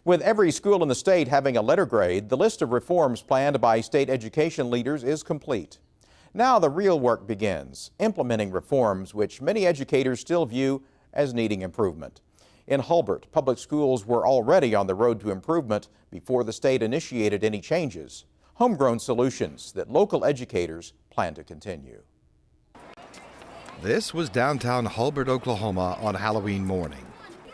With every school in the state having a letter grade, the list of reforms planned by state education leaders is complete. Now the real work begins, implementing reforms which many educators still view as needing improvement. In Hulbert, public schools were already on the road to improvement before the state initiated any changes. Homegrown solutions that local educators plan to continue. This was downtown Hulbert, Oklahoma on Halloween morning.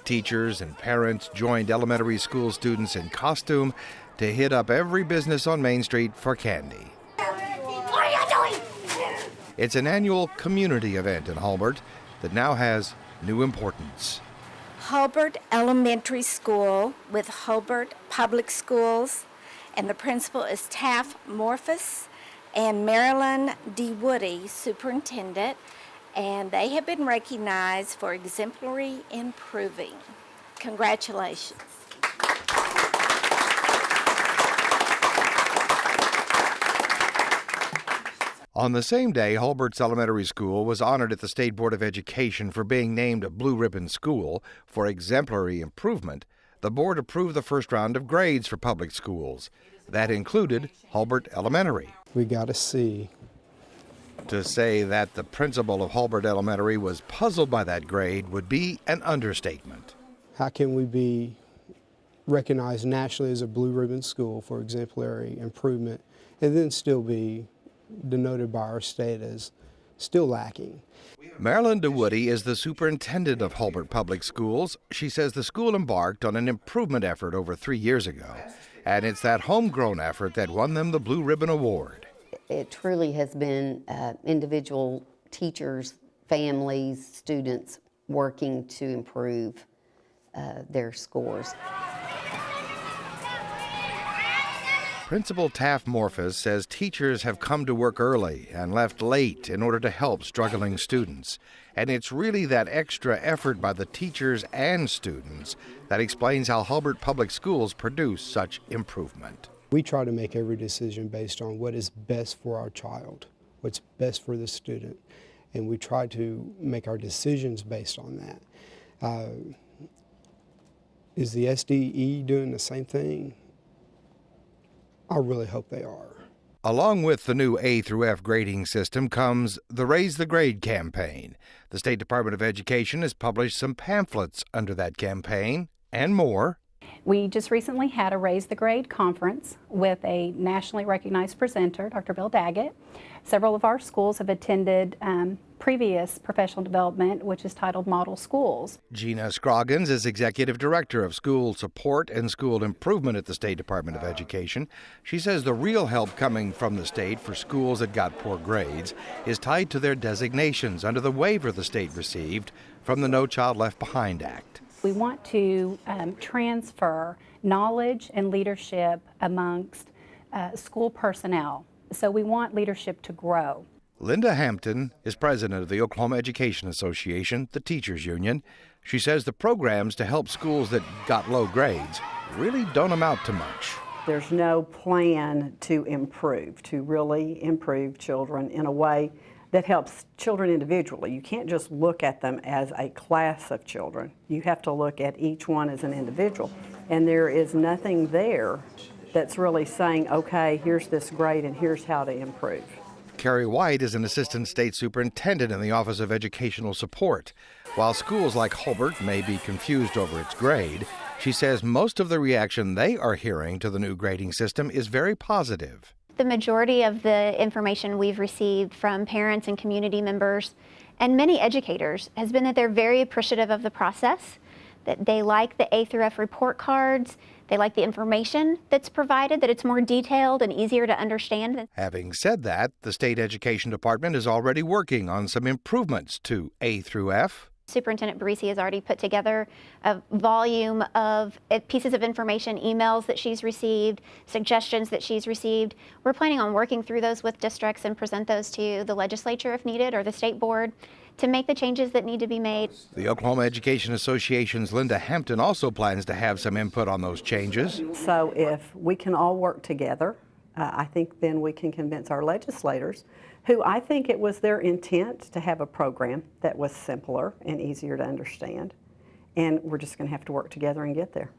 Teachers and parents joined elementary school students in costume to hit up every business on Main Street for candy. What are you doing? It's an annual community event in Hulbert that now has new importance. Hulbert Elementary School with Hulbert Public Schools, and the principal is Taft Morphus and Marilyn D. Woody, superintendent, and they have been recognized for exemplary improving. Congratulations. On the same day, Hulbert's elementary school was honored at the State Board of Education for being named a Blue Ribbon School for exemplary improvement. The board approved the first round of grades for public schools. That included Hulbert Elementary. We got a C. To say that the principal of Hulbert Elementary was puzzled by that grade would be an understatement. How can we be recognized nationally as a Blue Ribbon School for exemplary improvement and then still be denoted by our state as still lacking? Marilyn DeWoody is the superintendent of Hulbert Public Schools. She says the school embarked on an improvement effort over 3 years ago, and it's that homegrown effort that won them the Blue Ribbon Award. It truly has been individual teachers, families, students working to improve their scores. Principal Taft Morphus says teachers have come to work early and left late in order to help struggling students. And it's really that extra effort by the teachers and students that explains how Hulbert Public Schools produce such improvement. We try to make every decision based on what is best for our child, what's best for the student, and we try to make our decisions based on that. Is the SDE doing the same thing? I really hope they are. Along with the new A through F grading system comes the Raise the Grade campaign. The State Department of Education has published some pamphlets under that campaign and more. We just recently had a Raise the Grade conference with a nationally recognized presenter, Dr. Bill Daggett. Several of our schools have attended previous professional development, which is titled Model Schools. Gina Scroggins is Executive Director of School Support and School Improvement at the State Department of Education. She says the real help coming from the state for schools that got poor grades is tied to their designations under the waiver the state received from the No Child Left Behind Act. We want to transfer knowledge and leadership amongst school personnel. So we want leadership to grow. Linda Hampton is president of the Oklahoma Education Association, the teachers union. She says the programs to help schools that got low grades really don't amount to much. There's no plan to really improve children in a way that helps children individually. You can't just look at them as a class of children. You have to look at each one as an individual. And there is nothing there that's really saying, okay, here's this grade and here's how to improve. Carrie White is an assistant state superintendent in the Office of Educational Support. While schools like Hulbert may be confused over its grade, she says most of the reaction they are hearing to the new grading system is very positive. The majority of the information we've received from parents and community members and many educators has been that they're very appreciative of the process, that they like the A through F report cards, they like the information that's provided, that it's more detailed and easier to understand. Having said that, the State Education Department is already working on some improvements to A through F. Superintendent Barisi has already put together a volume of pieces of information, emails that she's received, suggestions that she's received. We're planning on working through those with districts and present those to the legislature if needed, or the state board, to make the changes that need to be made. The Oklahoma Education Association's Linda Hampton also plans to have some input on those changes. So if we can all work together, I think then we can convince our legislators, who I think it was their intent to have a program that was simpler and easier to understand. And we're just going to have to work together and get there.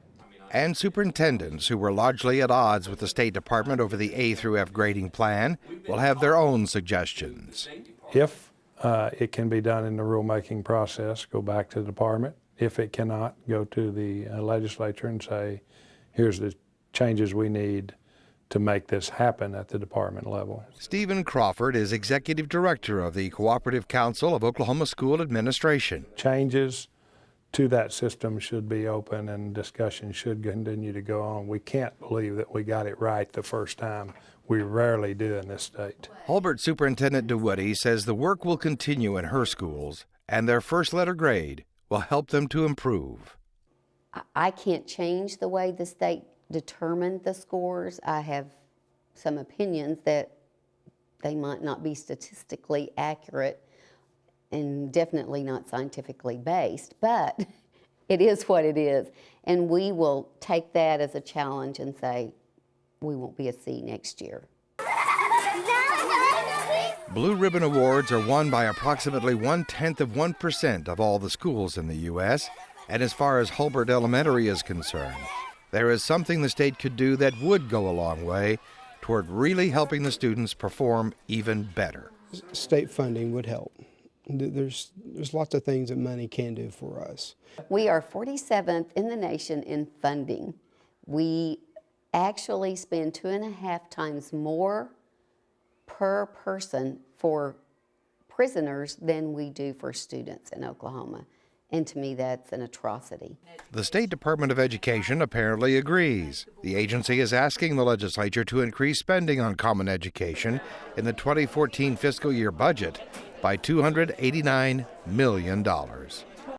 And superintendents who were largely at odds with the State Department over the A through F grading plan will have their own suggestions. If it can be done in the rulemaking process, go back to the department. If it cannot, go to the legislature and say, here's the changes we need to make this happen at the department level. Stephen Crawford is Executive Director of the Cooperative Council of Oklahoma School Administration. Changes to that system should be open and discussion should continue to go on. We can't believe that we got it right the first time. We rarely do in this state. Hulbert Superintendent DeWoody says the work will continue in her schools and their first letter grade will help them to improve. I can't change the way the state determined the scores. I have some opinions that they might not be statistically accurate and definitely not scientifically based, but it is what it is. And we will take that as a challenge and say, we won't be a C next year. Blue Ribbon Awards are won by approximately 0.1% of all the schools in the U.S., and as far as Hulbert Elementary is concerned, there is something the state could do that would go a long way toward really helping the students perform even better. State funding would help. There's lots of things that money can do for us. We are 47th in the nation in funding. We actually spend 2.5 times more per person for prisoners than we do for students in Oklahoma. And to me, that's an atrocity. The State Department of Education apparently agrees. The agency is asking the legislature to increase spending on common education in the 2014 fiscal year budget by $289 million.